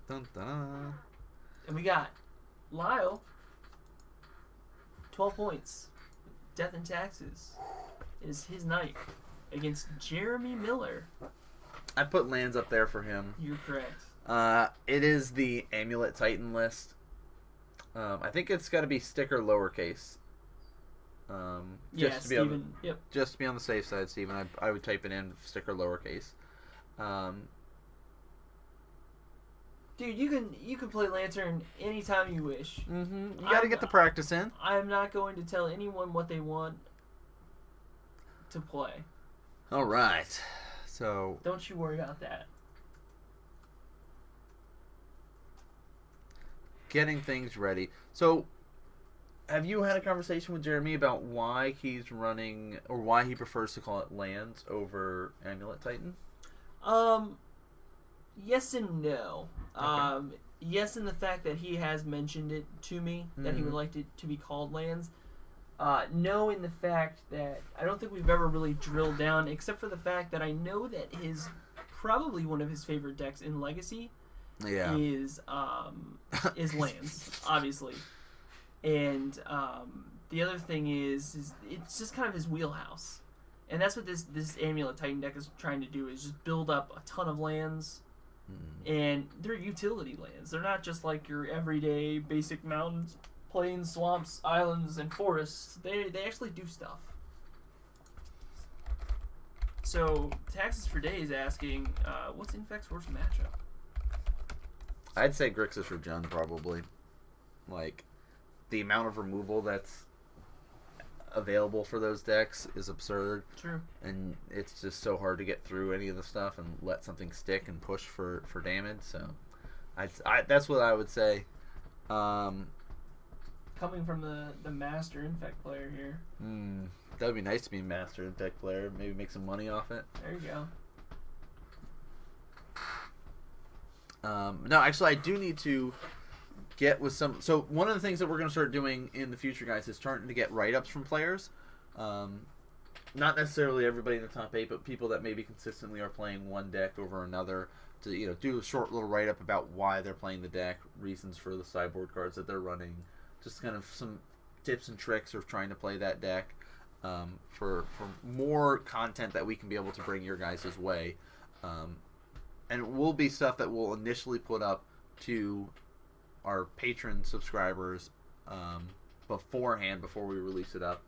Dun, dun, dun. And we got Lyle, 12 points. Death and Taxes is his night against Jeremy Miller. I put lands up there for him. You're correct. It is the Amulet Titan list. I think it's got to be sticker lowercase. Yeah, Steven. Yep. Just to be on the safe side, Steven, I would type it in sticker lowercase. Dude, you can play Lantern anytime you wish. Mm-hmm. You got to get the practice in. I'm not going to tell anyone what they want to play. All right. So don't you worry about that. Getting things ready. So have you had a conversation with Jeremy about why he's running or why he prefers to call it lands over Amulet Titan? Yes and no. Okay. Yes, in the fact that he has mentioned it to me that he would like it to be called lands. No, in the fact that I don't think we've ever really drilled down, except for the fact that I know that probably one of his favorite decks in Legacy is lands, obviously. And the other thing is it's just kind of his wheelhouse. And that's what this Amulet Titan deck is trying to do, is just build up a ton of lands. And they're utility lands. They're not just like your everyday basic mountains, plains, swamps, islands, and forests. They actually do stuff. So Taxes for Day is asking, what's Infect's worst matchup? I'd say Grixis for Jund, probably. Like, the amount of removal that's available for those decks is absurd. True. And it's just so hard to get through any of the stuff and let something stick and push for damage. So that's what I would say. Coming from the Master Infect player here. That would be nice to be a Master Infect player. Maybe make some money off it. There you go. No, actually, I do need to get with some. So one of the things that we're going to start doing in the future, guys, is starting to get write-ups from players. Not necessarily everybody in the top 8, but people that maybe consistently are playing one deck over another, to do a short little write-up about why they're playing the deck, reasons for the sideboard cards that they're running, just kind of some tips and tricks of trying to play that deck, for more content that we can be able to bring your guys' way. And it will be stuff that we'll initially put up to our patron subscribers beforehand, before we release it up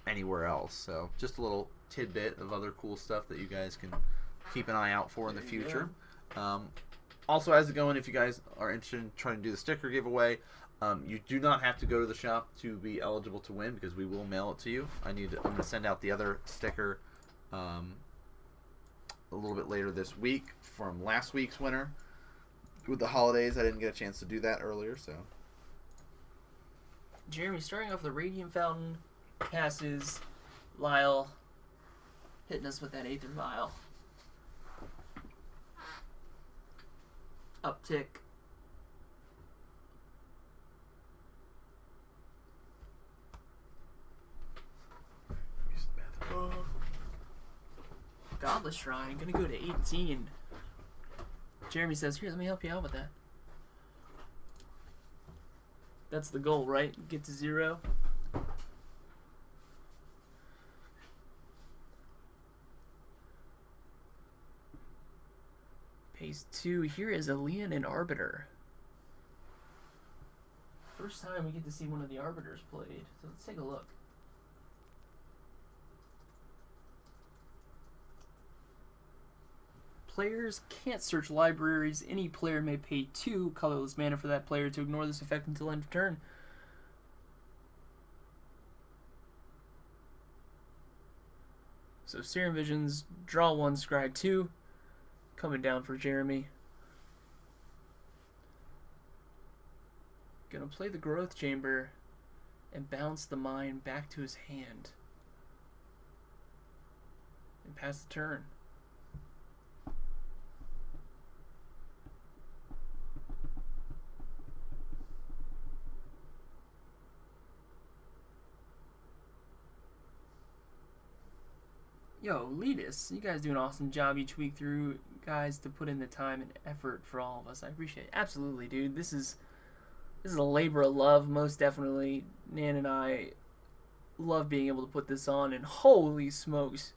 anywhere else. So just a little tidbit of other cool stuff that you guys can keep an eye out for in the future. Also, as it going, if you guys are interested in trying to do the sticker giveaway, you do not have to go to the shop to be eligible to win, because we will mail it to you. I'm going to send out the other sticker a little bit later this week from last week's winner. With the holidays, I didn't get a chance to do that earlier, so. Jeremy, starting off the Radiant Fountain, passes Lyle, hitting us with that Aether Vial. Uptick. Godless Shrine, gonna go to 18. Jeremy says, here, let me help you out with that. That's the goal, right? Get to 0. Phase 2, here is Alien and Arbiter. First time we get to see one of the Arbiters played, so let's take a look. Players can't search libraries. Any player may pay 2 colorless mana for that player to ignore this effect until end of turn. So Serum Visions, draw 1, scry 2. Coming down for Jeremy. Gonna play the Growth Chamber and bounce the mine back to his hand. And pass the turn. Yo, Letus, you guys do an awesome job each week through guys to put in the time and effort for all of us. I appreciate it. Absolutely, dude. This is a labor of love, most definitely. Nan and I love being able to put this on, and holy smokes,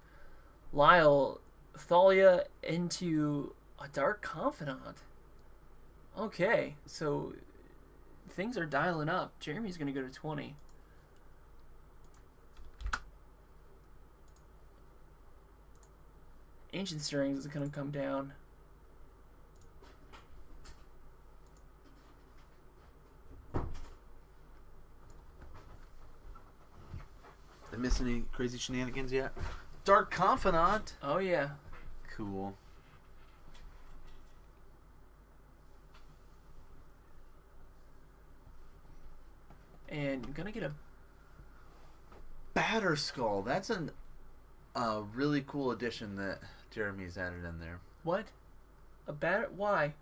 Lyle, Thalia into a Dark Confidant. Okay, so things are dialing up. Jeremy's going to go to 20. Ancient Stirrings is going to come down. Did I miss any crazy shenanigans yet? Dark Confidant. Oh, yeah. Cool. And I'm going to get a... Batterskull. That's a really cool addition that Jeremy's added in there. What? A batter? Why?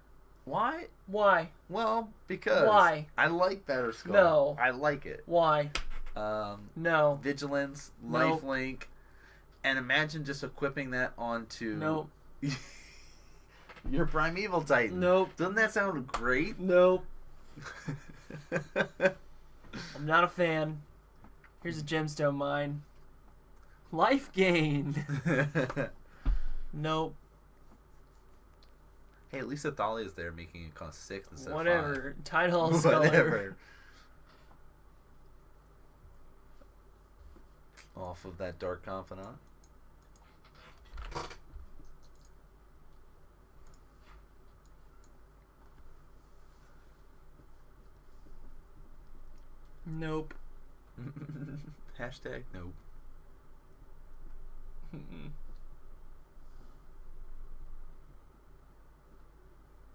Why? Why? Well, because Why? I like Batterskull. No. I like it. Why? No. Vigilance, Nope. lifelink, and imagine just equipping that onto Nope. your Primeval Titan. Nope. Doesn't that sound great? Nope. I'm not a fan. Here's a gemstone mine. Life gain. Nope. Hey, at least Athalia's there making it cost 6 instead Whatever. of 5. Tidal Scholar. Whatever. Off of that Dark Confidant. Nope. Hashtag nope.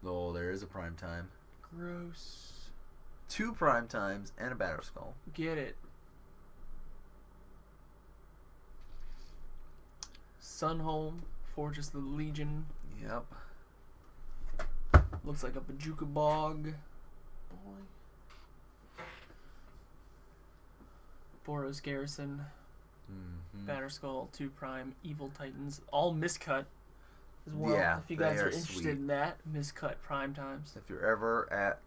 Oh, there is a prime time. Gross. 2 prime times and a Batterskull. Get it. Sunholm, Fortress of the Legion. Yep. Looks like a Bajuka Bog. Boy. Boros Garrison. Mm-hmm. Batterskull, 2 prime, Evil Titans, all miscut as well. Yeah, if you guys they are are interested sweet. in that, miscut prime times. If you're ever at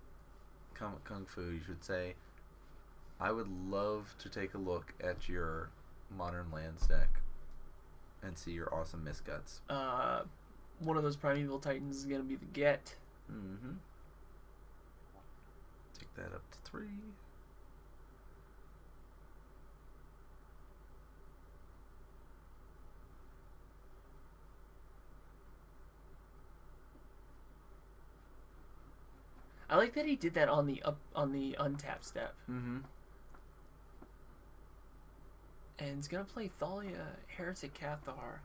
Comic Kung Fu, you should say, I would love to take a look at your Modern Lands deck and see your awesome miscuts. One of those Primeval Titans is going to be the Get. Mm-hmm. Take that up to 3. I like that he did that on the untap step. Mm-hmm. And he's going to play Thalia, Heretic Cathar.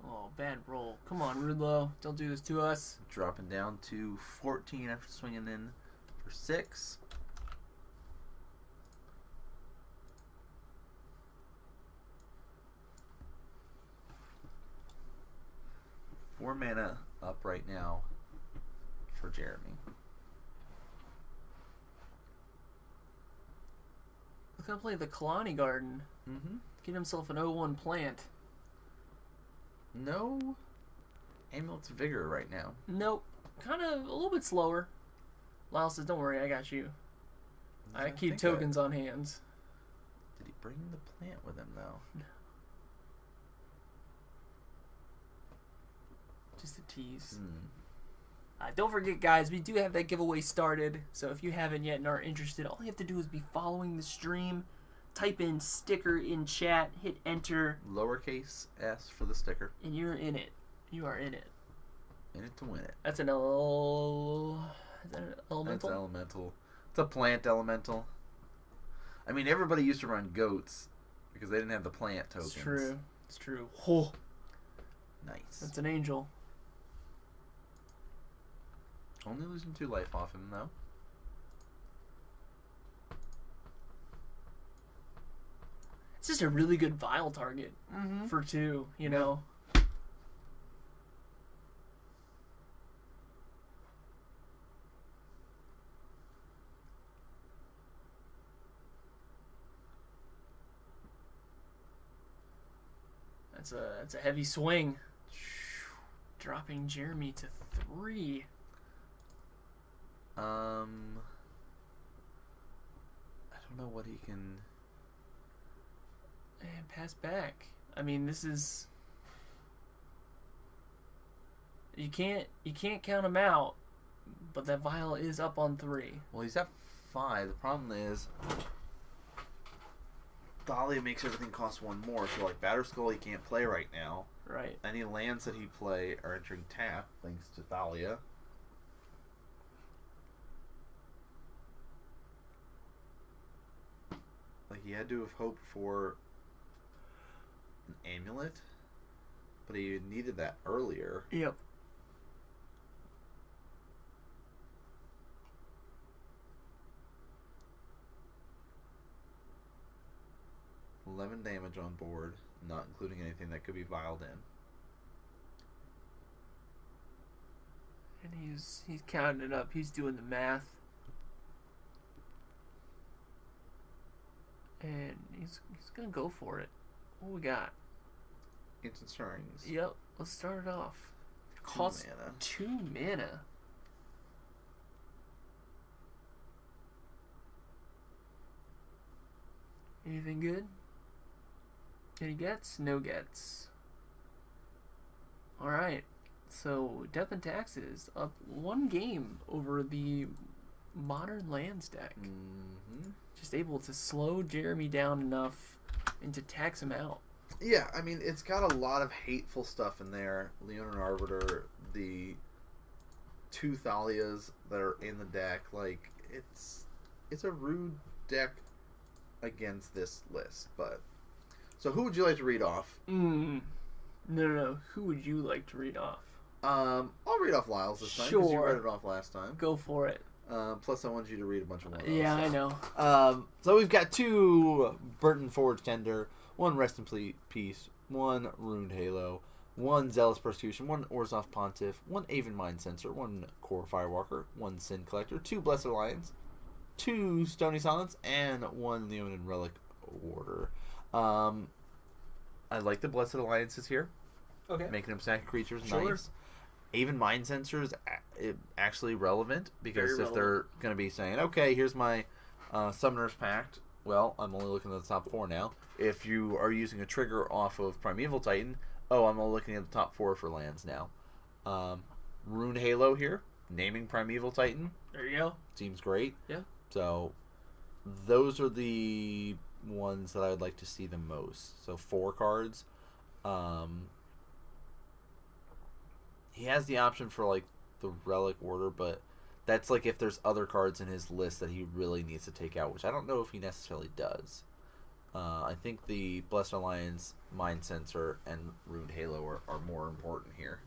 Oh, bad roll. Come on, Rudlow. Don't do this to us. Dropping down to 14 after swinging in for 6. Four mana up right now for Jeremy. He's going to play the Kalani Garden. Mm-hmm. Get himself an 0-1 plant. No Amulet's Vigor right now. Nope. Kind of a little bit slower. Lyle says, don't worry, I got you. I keep tokens on hands. Did he bring the plant with him, though? No. Just a tease. Don't forget, guys, we do have that giveaway started. So if you haven't yet and are interested, all you have to do is be following the stream. Type in sticker in chat, hit enter, Lowercase s for the sticker. and you're in it. You are in it. In it to win it. That's an is that an elemental? That's elemental. It's a plant elemental. I mean, everybody used to run goats because they didn't have the plant tokens. It's true. It's true. Oh, Nice. that's an angel. Only losing 2 life off him, though. It's just a really good vial target for 2, you know. That's a heavy swing. Dropping Jeremy to 3. I don't know what he can. And pass back. I mean, this is. You can't count him out, but that vial is up on 3. Well, he's at 5. The problem is Thalia makes everything cost 1 more. So like Batterskull, he can't play right now. Right. Any lands that he play are entering tap thanks to Thalia. Like he had to have hoped for an amulet, but he needed that earlier. Yep. $11 damage on board, not including anything that could be vialed in. And he's counting it up. He's doing the math. And he's gonna go for it. What we got? Instant Stirrings. Yep. Let's start it off. 2 Costs mana. 2 mana. Anything good? Any gets? No gets. Alright. So, Death and Taxes up 1 game over the Modern Lands deck. Mm-hmm. Just able to slow Jeremy down enough and to tax him out. Yeah, I mean, it's got a lot of hateful stuff in there. Leonin Arbiter, the 2 Thalias that are in the deck. Like, it's a rude deck against this list. But so who would you like to read off? No. Who would you like to read off? I'll read off Lyle's this time because you Sure. read it off last time. Go for it. Plus, I wanted you to read a bunch of ones. Yeah, I know. So we've got 2 Burton Forge Tender, 1 Rest in Peace, 1 Ruined Halo, 1 Zealous Persecution, 1 Orzhov Pontiff, 1 Aven Mind Sensor, 1 Core Firewalker, 1 Sin Collector, 2 Blessed Alliance, 2 Stony Silence, and 1 Leonin Relic Warder. I like the Blessed Alliances here. Okay. Making them sack creatures Sure. nice. Even Mind Sensor is actually relevant because Very if they're going to be saying, okay, here's my Summoner's Pact, well, I'm only looking at the top 4 now. If you are using a trigger off of Primeval Titan, I'm only looking at the top 4 for lands now. Rune Halo here, naming Primeval Titan. There you go. Seems great. Yeah. So those are the ones that I would like to see the most. So 4 cards. He has the option for like the Relic Order, but that's like if there's other cards in his list that he really needs to take out, which I don't know if he necessarily does. I think the Blessed Alliance, Mind Sensor, and Ruined Halo are more important here.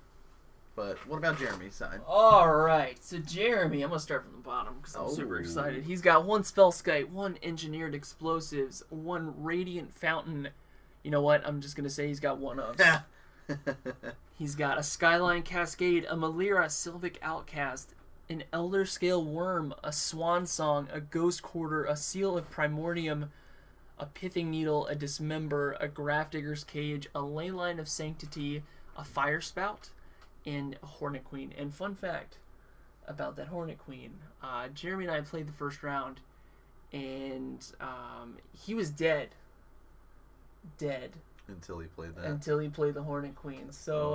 But what about Jeremy's side? All right. So Jeremy, I'm gonna start from the bottom because I'm super excited. He's got 1 Spellskite, 1 Engineered Explosives, 1 Radiant Fountain. You know what? I'm just gonna say he's got 1 of. He's got a Skyline Cascade, a Malira Sylvic Outcast, an Elder Scale Worm, a Swan Song, a Ghost Quarter, a Seal of Primordium, a Pithing Needle, a Dismember, a Grafdigger's Cage, a Leyline of Sanctity, a Fire Spout, and a Hornet Queen. And fun fact about that Hornet Queen, Jeremy and I played the first round, and he was dead. Until he played that. Until he played the Hornet Queen. So,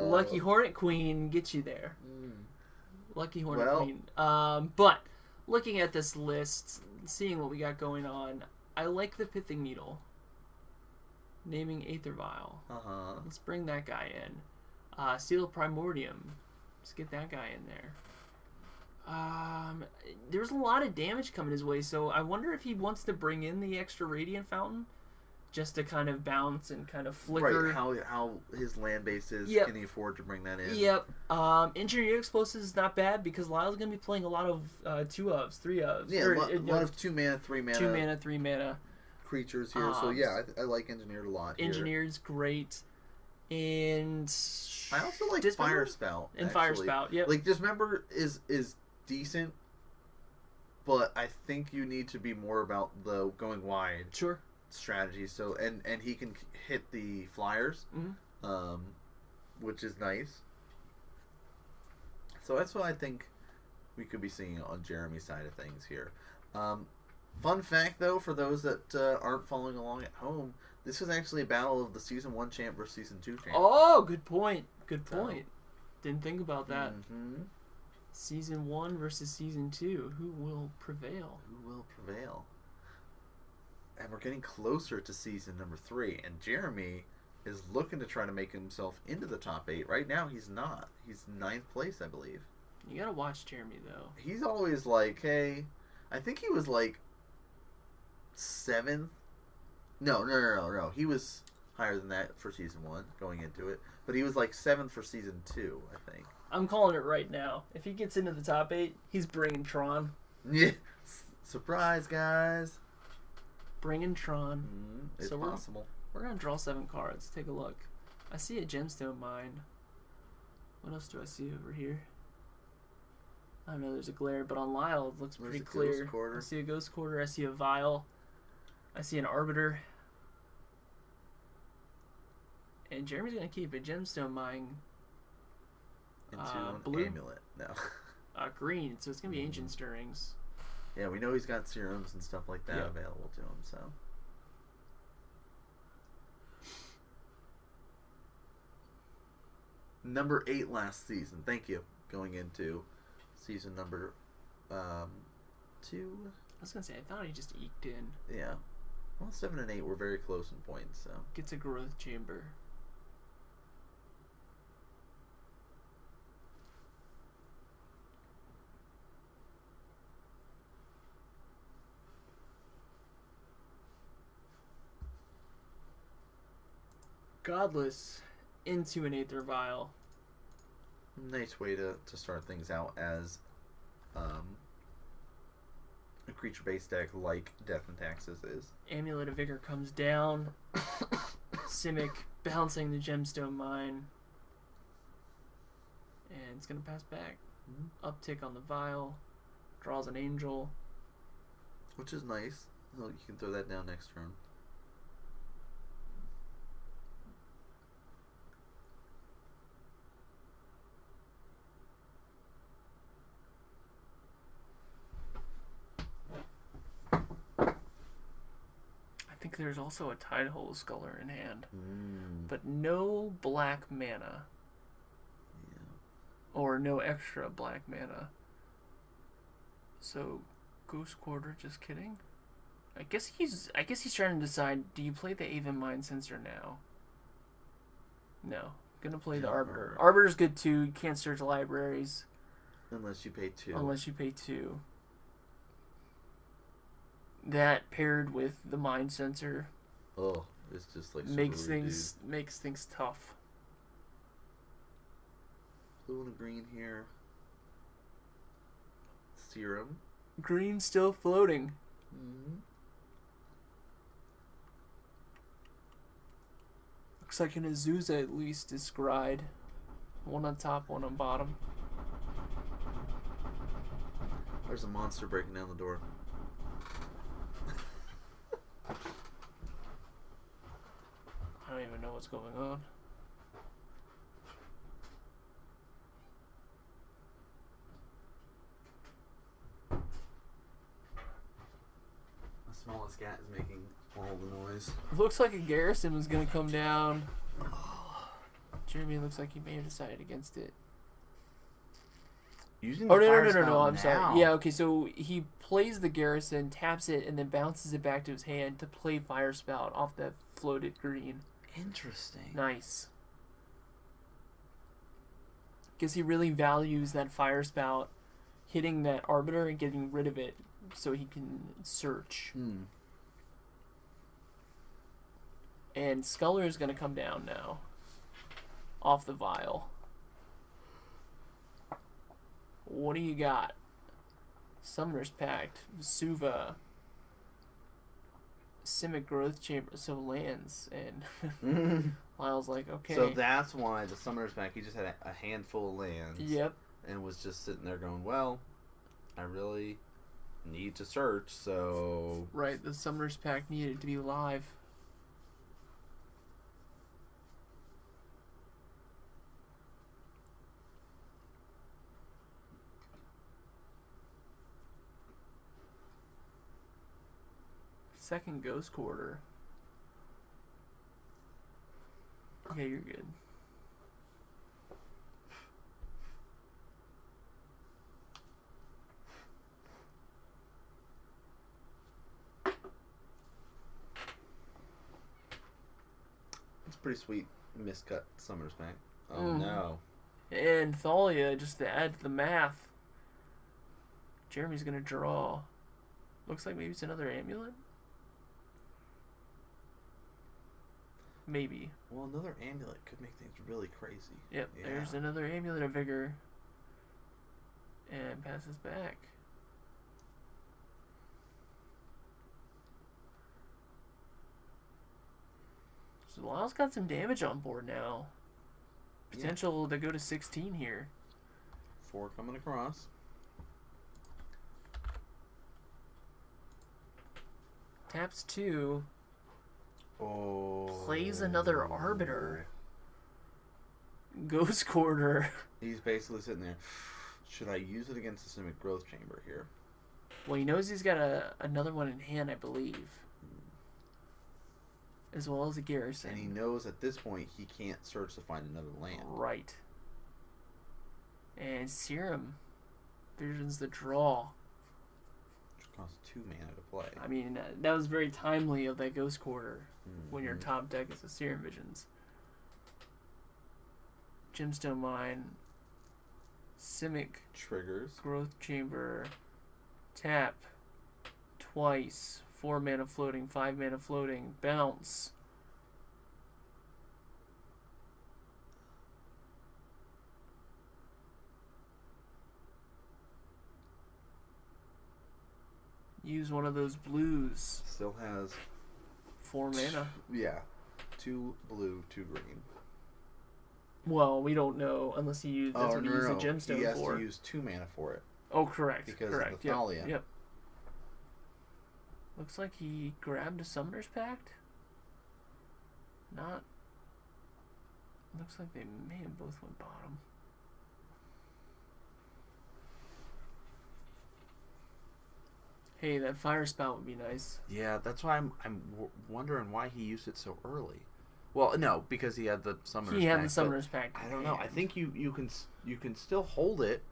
lucky Hornet Queen gets you there. Lucky Hornet Queen. But, looking at this list, seeing what we got going on, I like the Pithing Needle. Naming Aether Vial. Let's bring that guy in. Seal of Primordium. Let's get that guy in there. There's a lot of damage coming his way, so I wonder if he wants to bring in the extra Radiant Fountain just to kind of bounce and kind of flicker. Right, how his land base is, can he afford to bring that in? Yep. Engineered Explosives is not bad because Lyle's going to be playing a lot of 2-ofs, 3-ofs. Yeah, a lot of 2 mana, 3 mana. 2 mana, 3 mana. Creatures here, so yeah, I like Engineered a lot here. Engineered's great. And I also like Fire Spout. And Fire Spout, yep. Like, Dismember is decent, but I think you need to be more about the going wide. Sure. strategy. So and he can hit the flyers, which is nice. So that's what I think we could be seeing on Jeremy's side of things here. Fun fact, though, for those that aren't following along at home, this was actually a battle of the Season 1 champ versus Season 2 champ. Oh, good point. Good point. Didn't think about that. Mm-hmm. Season 1 versus Season 2. Who will prevail? Who will prevail? And we're getting closer to Season number 3, and Jeremy is looking to try to make himself into the top 8. Right now, he's not. He's 9th place, I believe. You gotta watch Jeremy, though. He's always like, hey... I think he was like 7th. No. He was higher than that for Season 1 going into it. But he was like 7th for Season 2, I think. I'm calling it right now. If he gets into the top 8, he's bringing Tron. Yeah. Surprise, guys. Bringing Tron. It's so possible. We're going to draw 7 cards. Take a look. I see a gemstone mine. What else do I see over here? I don't know, there's a glare, but on Lyle it looks pretty clear. I see a ghost quarter, I see a vial, I see an arbiter. And Jeremy's going to keep a gemstone mine into blue? an amulet. No. Green, so it's going to be ancient stirrings. Yeah, we know he's got serums and stuff like that available to him, so. Number 8 last season. Thank you. Going into season number 2. I was going to say, I thought he just eked in. Yeah. Well, 7 and 8 were very close in points, so. Gets a growth chamber. Godless into an Aether Vial. Nice way to start things out as a creature-based deck like Death and Taxes is. Amulet of Vigor comes down. Simic bouncing the Gemstone Mine. And it's going to pass back. Uptick on the Vial. Draws an Angel. Which is nice. Well, you can throw that down next turn. I think there's also a Tidehole Sculler in hand. But no black mana. Yeah. Or no extra black mana. So, Ghost Quarter, just kidding. I guess he's trying to decide, do you play the Aven Mind Sensor now? No. Gonna play the Arbiter. Arbiter's good too. You can't search libraries. Unless you pay 2. Unless you pay 2. That paired with the Mind Sensor. Oh, it's just like makes things tough. Blue and green here. Serum. Green still floating. Looks like an Azusa at least is scryed. One on top, one on bottom. There's a monster breaking down the door. I don't even know what's going on. The smallest cat is making all the noise. Looks like a Garrison was going to come down. Jeremy looks like he may have decided against it. Using no, I'm sorry. Yeah, okay, so he plays the Garrison, taps it, and then bounces it back to his hand to play Fire Spout off that floated green. Interesting. Nice. Because he really values that Fire Spout hitting that Arbiter and getting rid of it so he can search. And Sculler is going to come down now. Off the Vial. What do you got? Summoner's Pact, Suva, Simic Growth Chamber, so lands, and Lyle's like, okay. So that's why the Summoner's Pact, he just had a handful of lands. Yep. And was just sitting there going, well, I really need to search, so... Right, the Summoners Pack needed to be live. Second Ghost Quarter. Yeah, you're good. It's pretty sweet miscut Summoners Pack. Oh no. And Thalia, just to add to the math. Jeremy's gonna draw. Looks like maybe it's another amulet? Maybe. Well, another amulet could make things really crazy. Yep, yeah. There's another amulet of vigor. And passes back. So Lyle's got some damage on board now. Potential to go to 16 here. 4 coming across. Taps 2. Oh. Plays another Arbiter. Ghost Quarter. He's basically sitting there. Should I use it against the Simic Growth Chamber here? Well, he knows he's got another one in hand, I believe. As well as a garrison. And he knows at this point he can't search to find another land. Right. And Serum. Vision's the draw. Which costs 2 mana to play. I mean, that was very timely of that Ghost Quarter. When your top deck is the Serum Visions. Gemstone Mine. Simic. Triggers. Growth Chamber. Tap. Twice. 4 mana floating. 5 mana floating. Bounce. Use one of those blues. Still has 4 mana. Yeah. 2 blue, 2 green. Well, we don't know unless he used. That's what he used the gemstone for. He has to use 2 mana for it. Oh, correct. Because correct. of the Thalia. Yep. Looks like he grabbed a Summoner's Pact. Not. Looks like they may have both went bottom. Hey, that fire spout would be nice. Yeah, that's why I'm wondering why he used it so early. Well, no, because he had the Summoner's Pact. He had the Summoner's Pact. I don't know. I think you can still hold it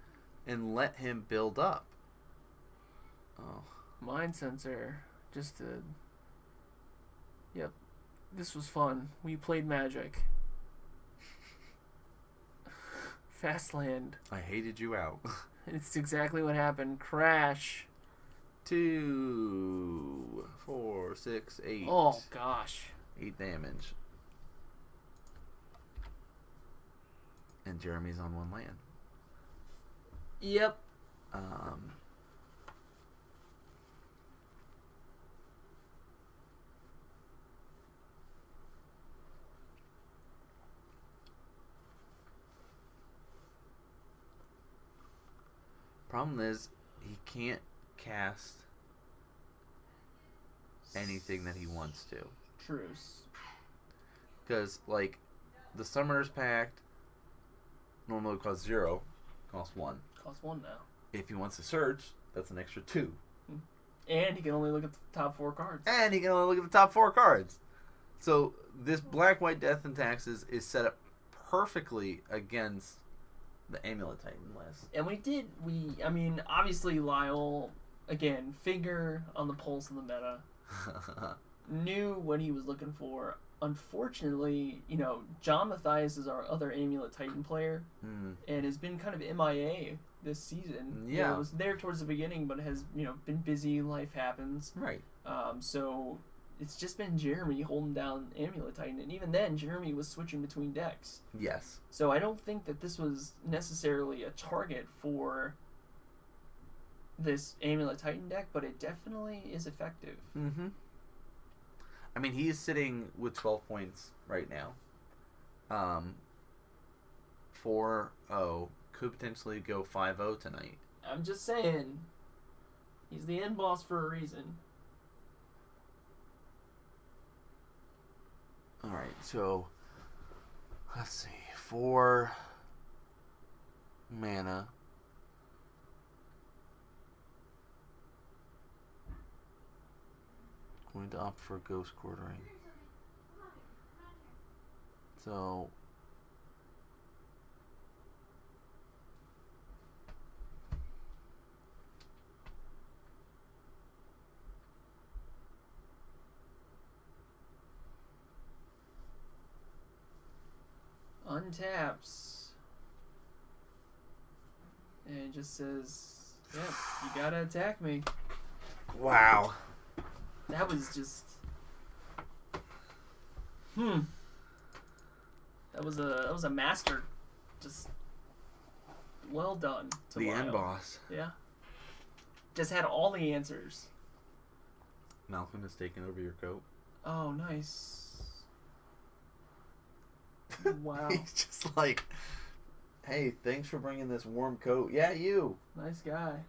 and let him build up. Oh. Mind Sensor. Just to... Yep. This was fun. We played Magic. Fastland. I hated you out. It's exactly what happened. Crash. 2, 4, 6, 8. Oh, gosh. 8 damage. And Jeremy's on 1 land. Yep. Problem is, he can't cast anything that he wants to. Truce. Because, like, the Summoner's Pact normally costs 0, costs 1. Costs 1 now. If he wants to search, that's an extra 2. And he can only look at the top 4 cards. And he can only look at the top 4 cards. So, this Black-White Death and Taxes is set up perfectly against the Amulet Titan list. And I mean, obviously Lyle, again, finger on the pulse of the meta, knew what he was looking for. Unfortunately, John Mathias is our other Amulet Titan player, and has been kind of MIA this season. Yeah. Was there towards the beginning, but has, been busy, life happens. Right. So it's just been Jeremy holding down Amulet Titan, and even then, Jeremy was switching between decks. Yes. So I don't think that this was necessarily a target for this Amulet Titan deck, but it definitely is effective. Mm-hmm. I mean, he is sitting with 12 points right now. 4-0 could potentially go 5-0 tonight. I'm just saying, He's the end boss for a reason. Alright, so let's see. 4 mana. Going to opt for Ghost Quartering. So Untaps. And it just says, yep, you gotta attack me. wow. That was just... That was a master. Just well done. The Lyle. end boss. Yeah. Just had all the answers. Malcolm has taken over your coat. Oh, nice. Wow. He's just like, hey, thanks for bringing this warm coat. Yeah, you. Nice guy.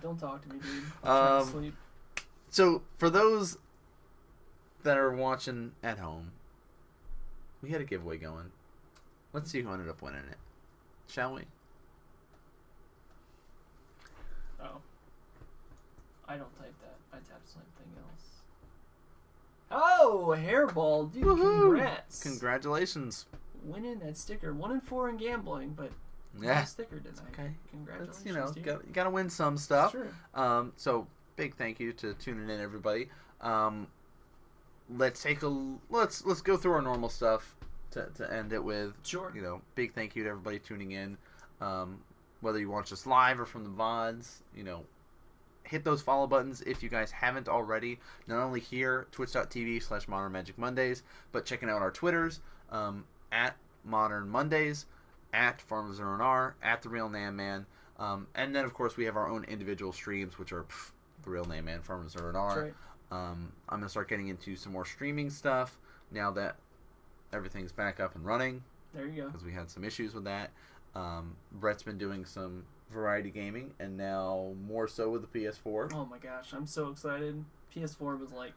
Don't talk to me, dude. I'm trying to sleep. So, for those that are watching at home, we had a giveaway going. Let's see who ended up winning it. Shall we? Oh. I don't type that. I tap something else. Oh, hairball, dude! Woohoo! Congrats! Congratulations! Winning that sticker. 1 and 4 in gambling, but Yeah, a sticker tonight. okay. Congratulations! That's, dude. you gotta win some stuff. Sure. So big thank you to tuning in, everybody. Let's go through our normal stuff to end it with. Sure. You know, big thank you to everybody tuning in. Whether you watch us live or from the VODs, you know, hit those follow buttons if you guys haven't already. Not only here, twitch.tv/Modern Magic Mondays, but checking out our Twitters, at Modern Mondays, at FarmersRNR, at The Real Nam Man. And then, of course, we have our own individual streams, which are The Real Nam Man, FarmersRNR. That's right. I'm going to start getting into some more streaming stuff now that everything's back up and running. There you go. Because we had some issues with that. Brett's been doing some variety gaming, and now more so with the PS4. Oh my gosh, I'm so excited. PS4 was like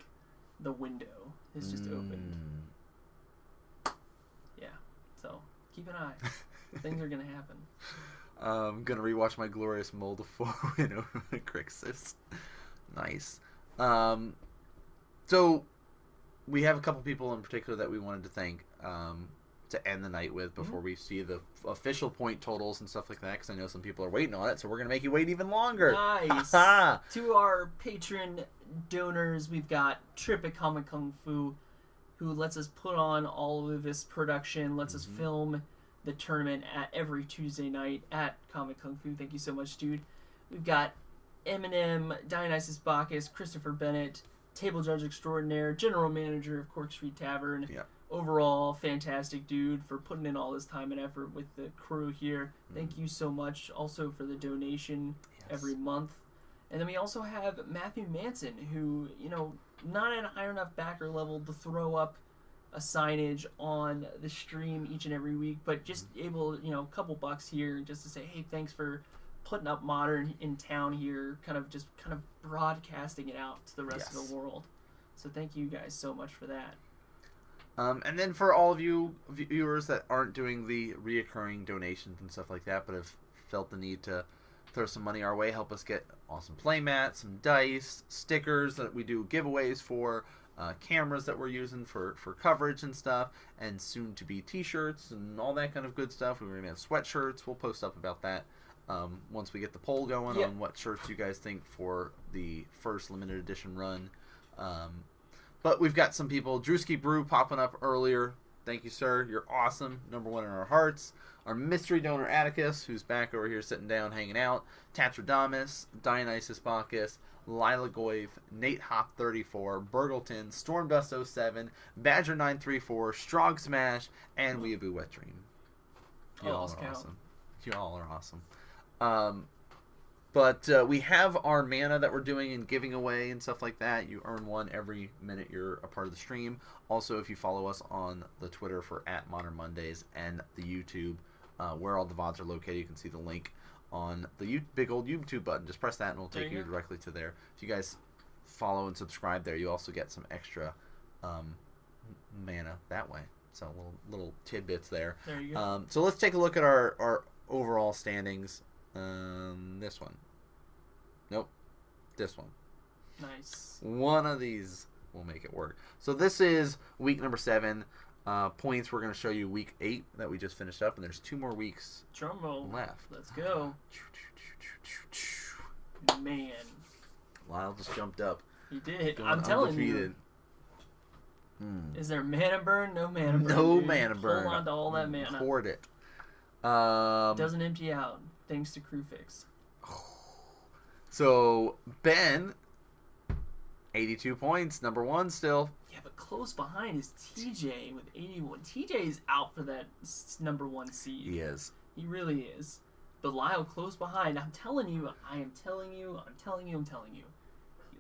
the window. It's just opened. Yeah, so keep an eye. Things are going to happen. I'm going to rewatch my glorious Mold of 4 win over the Crixus. Nice. So we have a couple people in particular that we wanted to thank to end the night with before we see the official point totals and stuff like that, because I know some people are waiting on it, so we're going to make you wait even longer. Nice. To our patron donors, we've got Trip at Comic Kung Fu, who lets us put on all of this production, lets us film the tournament at every Tuesday night at Comic Kung Fu. Thank you so much, dude. We've got Eminem, Dionysus Bacchus, Christopher Bennett, Table Judge Extraordinaire, General Manager of Cork Street Tavern. Yep. Overall, fantastic dude for putting in all this time and effort with the crew here. Thank you so much also for the donation every month. And then we also have Matthew Manson, who, you know, not at a high enough backer level to throw up a signage on the stream each and every week, but just able, you know, a couple bucks here just to say, hey, thanks for putting up Modern in town here, kind of broadcasting it out to the rest of the world. So thank you guys so much for that. And then for all of you viewers that aren't doing the reoccurring donations and stuff like that, but have felt the need to throw some money our way, help us get awesome playmats, some dice, stickers that we do giveaways for, cameras that we're using for coverage and stuff, and soon to be t-shirts and all that kind of good stuff. We're going to have sweatshirts. We'll post up about that once we get the poll going on what shirts you guys think for the first limited edition run. But we've got some people, Drewski Brew popping up earlier. Thank you, sir. You're awesome. Number one in our hearts. Our mystery donor, Atticus, who's back over here sitting down, hanging out. Tatradamus, Dionysus Bacchus, Lila Goive, Nate Hop 34, Burgleton, Stormdust 07, Badger 934, Strong Smash, and Weeaboo Wet Dream. You all are awesome. You all are awesome. But we have our mana that we're doing and giving away and stuff like that. You earn one every minute you're a part of the stream. Also, if you follow us on the Twitter for @Modern Mondays and the YouTube, where all the VODs are located, you can see the link on the big old YouTube button. Just press that and it'll There take you you go. directly to there. If you guys follow and subscribe there, you also get some extra mana that way. So little tidbits there. There you go. So let's take a look at our overall standings. This one. Nope. This one. Nice. One of these will make it work. So this is week number 7. Points, we're going to show you week 8 that we just finished up, and there's 2 more weeks Drum roll. left. Let's go. Man. Lyle just jumped up. He did. Going I'm telling undefeated. you. Is there mana burn? No mana burn. No dude. mana burn. Hold on to all that mana. Hoard it. Doesn't empty out, thanks to crew fix. So, Ben, 82 points, number 1 still. Yeah, but close behind is TJ with 81. TJ is out for that number 1 seed. He is. He really is. But Lyle close behind. I'm telling you.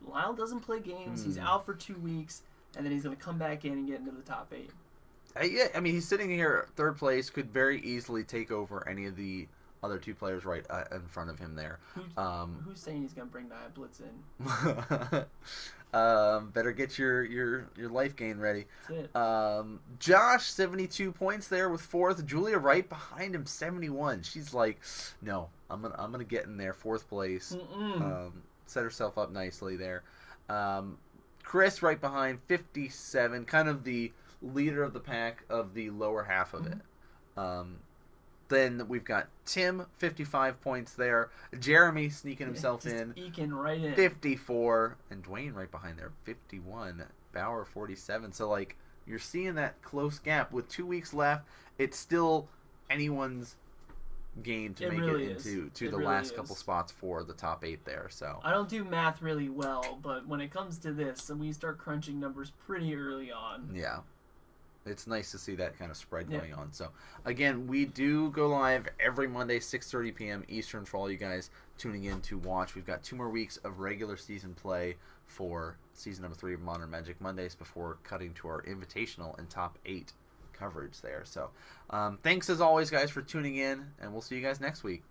Lyle doesn't play games. He's out for 2 weeks, and then he's going to come back in and get into the top 8. Yeah, I mean, he's sitting here 3rd place, could very easily take over any of the other 2 players right in front of him there. Who's saying he's going to bring Nia Blitz in? Better get your life gain ready. That's it. Josh, 72 points there with 4th. Julia right behind him, 71. She's like, no, I'm gonna get in there, 4th place. Set herself up nicely there. Chris right behind, 57, kind of the leader of the pack of the lower half of it. Then we've got Tim, 55 points there. Jeremy sneaking himself in, eking right in. 54. And Dwayne right behind there, 51. Bauer, 47. So, like, you're seeing that close gap. With 2 weeks left, it's still anyone's game to make really it into the really last is. couple spots for the top 8 there. So I don't do math really well, but when it comes to this, we start crunching numbers pretty early on. yeah. It's nice to see that kind of spread going on. So, again, we do go live every Monday, 6:30 p.m. Eastern for all you guys tuning in to watch. We've got 2 more weeks of regular season play for season number 3 of Modern Magic Mondays before cutting to our invitational and top 8 coverage there. So, thanks as always, guys, for tuning in, and we'll see you guys next week.